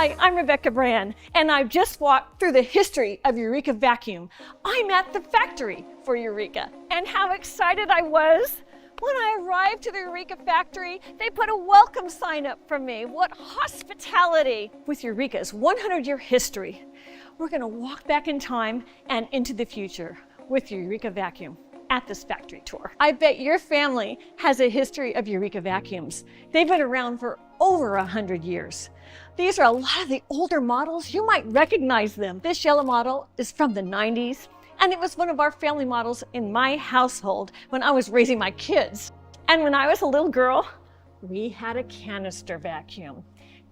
Hi, I'm Rebecaa, and I've just walked through the history of Eureka Vacuum. I'm at the factory for Eureka, and how excited I was. When I arrived to the Eureka factory, they put a welcome sign up for me. What hospitality! With Eureka's 100-year history, we're going to walk back in time and into the future with Eureka Vacuum at this factory tour. I bet your family has a history of Eureka vacuums. They've been around for over 100 years. These are a lot of the older models. You might recognize them. This yellow model is from the 90s, and it was one of our family models in my household when I was raising my kids. And when I was a little girl, we had a canister vacuum.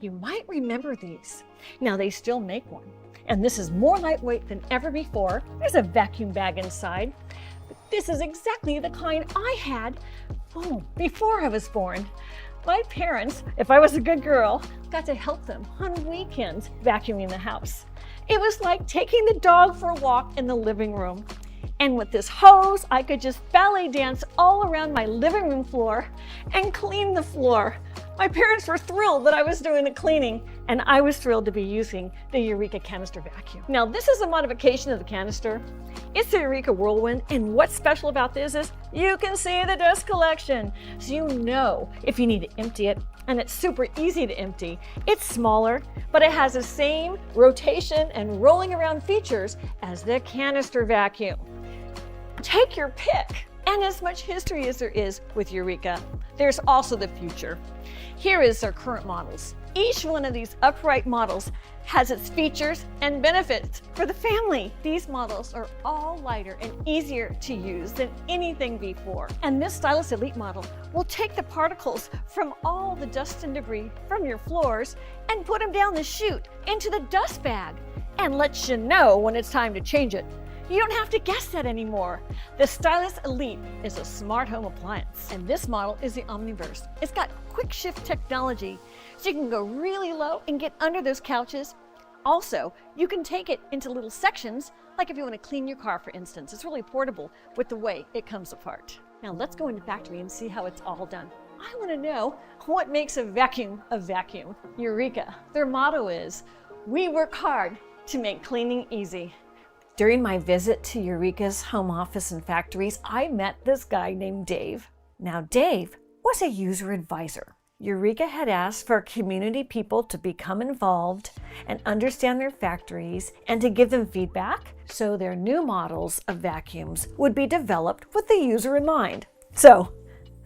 You might remember these. Now they still make one, and this is more lightweight than ever before. There's a vacuum bag inside. But this is exactly the kind I had before I was born. My parents, if I was a good girl, got to help them on weekends vacuuming the house. It was like taking the dog for a walk in the living room. And with this hose, I could just ballet dance all around my living room floor and clean the floor. My parents were thrilled that I was doing the cleaning, and I was thrilled to be using the Eureka canister vacuum. Now, this is a modification of the canister. It's the Eureka Whirlwind, and what's special about this is you can see the dust collection, so you know if you need to empty it, and it's super easy to empty. It's smaller, but it has the same rotation and rolling around features as the canister vacuum. Take your pick. And as much history as there is with Eureka, there's also the future. Here is our current models. Each one of these upright models has its features and benefits for the family. These models are all lighter and easier to use than anything before. And this Stylus Elite model will take the particles from all the dust and debris from your floors and put them down the chute into the dust bag and lets you know when it's time to change it. You don't have to guess that anymore. The Stylus Elite is a smart home appliance, and this model is the Omniverse. It's got quick shift technology, so you can go really low and get under those couches. Also, you can take it into little sections, like if you want to clean your car, for instance. It's really portable with the way it comes apart. Now let's go into the factory and see how it's all done. I want to know what makes a vacuum a vacuum. Eureka, their motto is, "We work hard to make cleaning easy." During my visit to Eureka's home office and factories, I met this guy named Dave. Now, Dave was a user advisor. Eureka had asked for community people to become involved and understand their factories and to give them feedback so their new models of vacuums would be developed with the user in mind. So,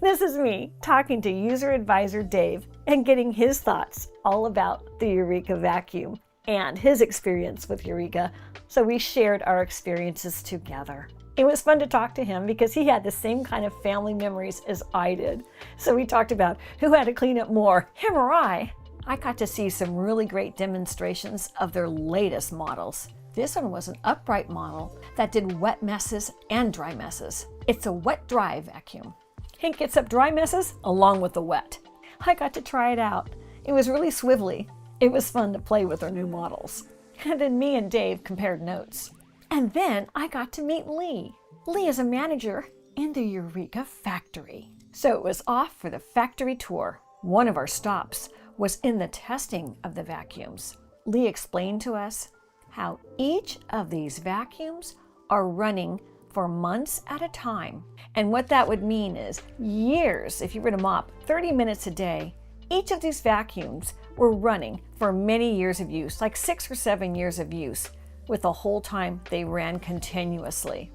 this is me talking to user advisor Dave and getting his thoughts all about the Eureka vacuum and his experience with Eureka, so we shared our experiences together. It was fun to talk to him because he had the same kind of family memories as I did. So we talked about who had to clean up more, him or I. I got to see some really great demonstrations of their latest models. This one was an upright model that did wet messes and dry messes. It's a wet-dry vacuum. It gets up dry messes along with the wet. I got to try it out. It was really swivelly. It was fun to play with our new models. And then me and Dave compared notes. And then I got to meet Lee. Lee is a manager in the Eureka factory. So it was off for the factory tour. One of our stops was in the testing of the vacuums. Lee explained to us how each of these vacuums are running for months at a time. And what that would mean is years. If you were to mop 30 minutes a day, each of these vacuums were running for many years of use, like 6 or 7 years of use, with the whole time they ran continuously.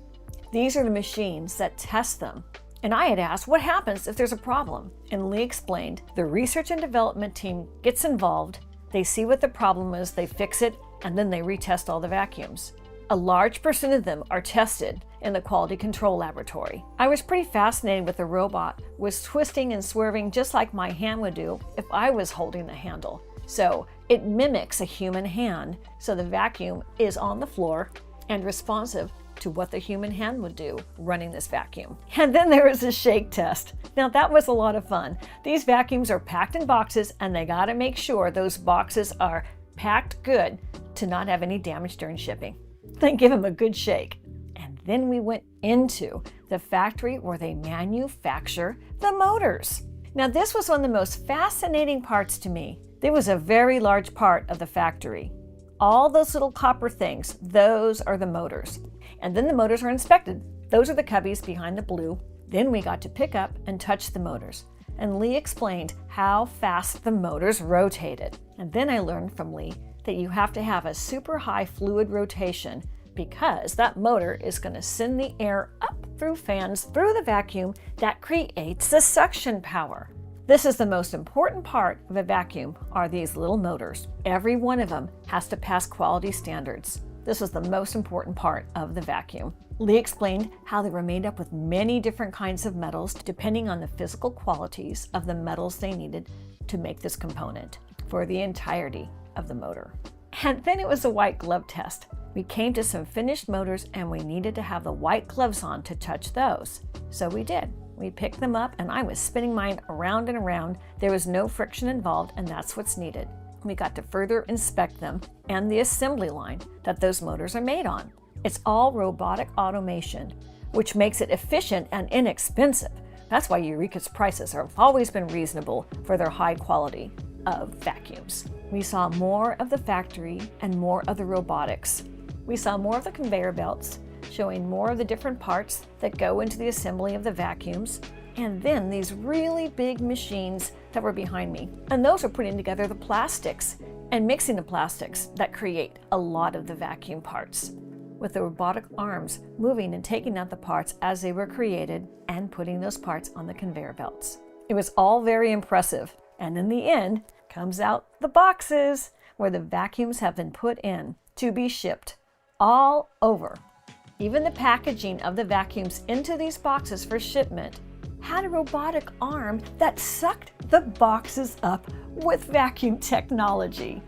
These are the machines that test them. And I had asked, what happens if there's a problem? And Lee explained, the research and development team gets involved, they see what the problem is, they fix it, and then they retest all the vacuums. A large percent of them are tested in the quality control laboratory. I was pretty fascinated with the robot was twisting and swerving just like my hand would do if I was holding the handle. So it mimics a human hand, so the vacuum is on the floor and responsive to what the human hand would do running this vacuum. And then there was a shake test. Now that was a lot of fun. These vacuums are packed in boxes, and they gotta make sure those boxes are packed good to not have any damage during shipping. Then give them a good shake. And then we went into the factory where they manufacture the motors. Now this was one of the most fascinating parts to me. There was a very large part of the factory. All those little copper things, those are the motors. And then the motors are inspected. Those are the cubbies behind the blue. Then we got to pick up and touch the motors. And Lee explained how fast the motors rotated. And then I learned from Lee that you have to have a super high fluid rotation because that motor is going to send the air up through fans through the vacuum that creates the suction power. This is the most important part of a vacuum, are these little motors. Every one of them has to pass quality standards. This was the most important part of the vacuum. Lee explained how they were made up with many different kinds of metals depending on the physical qualities of the metals they needed to make this component for the entirety of the motor. And then it was a white glove test. We came to some finished motors and we needed to have the white gloves on to touch those. So we did. We picked them up and I was spinning mine around and around. There was no friction involved and that's what's needed. We got to further inspect them and the assembly line that those motors are made on. It's all robotic automation, which makes it efficient and inexpensive. That's why Eureka's prices have always been reasonable for their high quality of vacuums. We saw more of the factory and more of the robotics. We saw more of the conveyor belts, showing more of the different parts that go into the assembly of the vacuums, and then these really big machines that were behind me. And those are putting together the plastics and mixing the plastics that create a lot of the vacuum parts, with the robotic arms moving and taking out the parts as they were created and putting those parts on the conveyor belts. It was all very impressive. And in the end, comes out the boxes where the vacuums have been put in to be shipped all over. Even the packaging of the vacuums into these boxes for shipment had a robotic arm that sucked the boxes up with vacuum technology.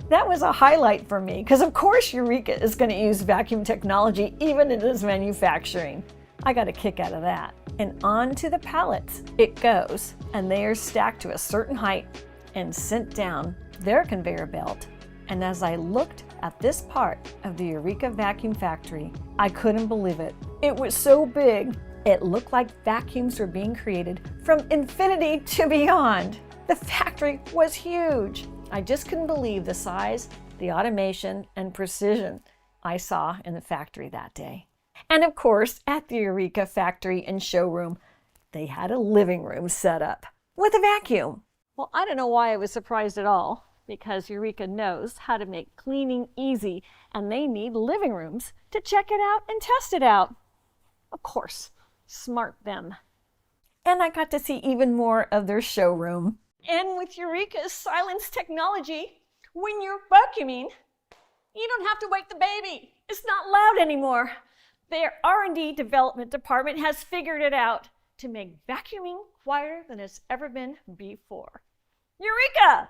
That was a highlight for me because of course Eureka is going to use vacuum technology even in its manufacturing. I got a kick out of that. And onto the pallets it goes, and they are stacked to a certain height and sent down their conveyor belt. And as I looked at this part of the Eureka vacuum factory, I couldn't believe it. It was so big, it looked like vacuums were being created from infinity to beyond. The factory was huge. I just couldn't believe the size, the automation, and precision I saw in the factory that day. And of course, at the Eureka factory and showroom, they had a living room set up with a vacuum. Well, I don't know why I was surprised at all, because Eureka knows how to make cleaning easy, and they need living rooms to check it out and test it out. Of course, smart them. And I got to see even more of their showroom. And with Eureka's silence technology, when you're vacuuming, you don't have to wake the baby. It's not loud anymore. Their R&D development department has figured it out to make vacuuming quieter than it's ever been before. Eureka!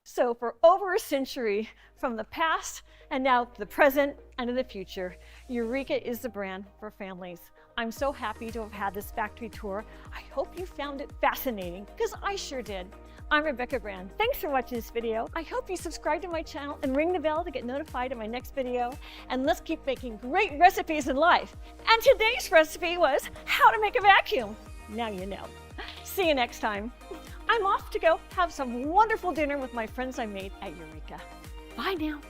So for over a century, from the past and now to the present and in the future, Eureka is the brand for families. I'm so happy to have had this factory tour. I hope you found it fascinating, because I sure did. I'm Rebecca Brand. Thanks for watching this video. I hope you subscribe to my channel and ring the bell to get notified of my next video. And let's keep making great recipes in life. And today's recipe was how to make a vacuum. Now you know. See you next time. I'm off to go have some wonderful dinner with my friends I made at Eureka. Bye now.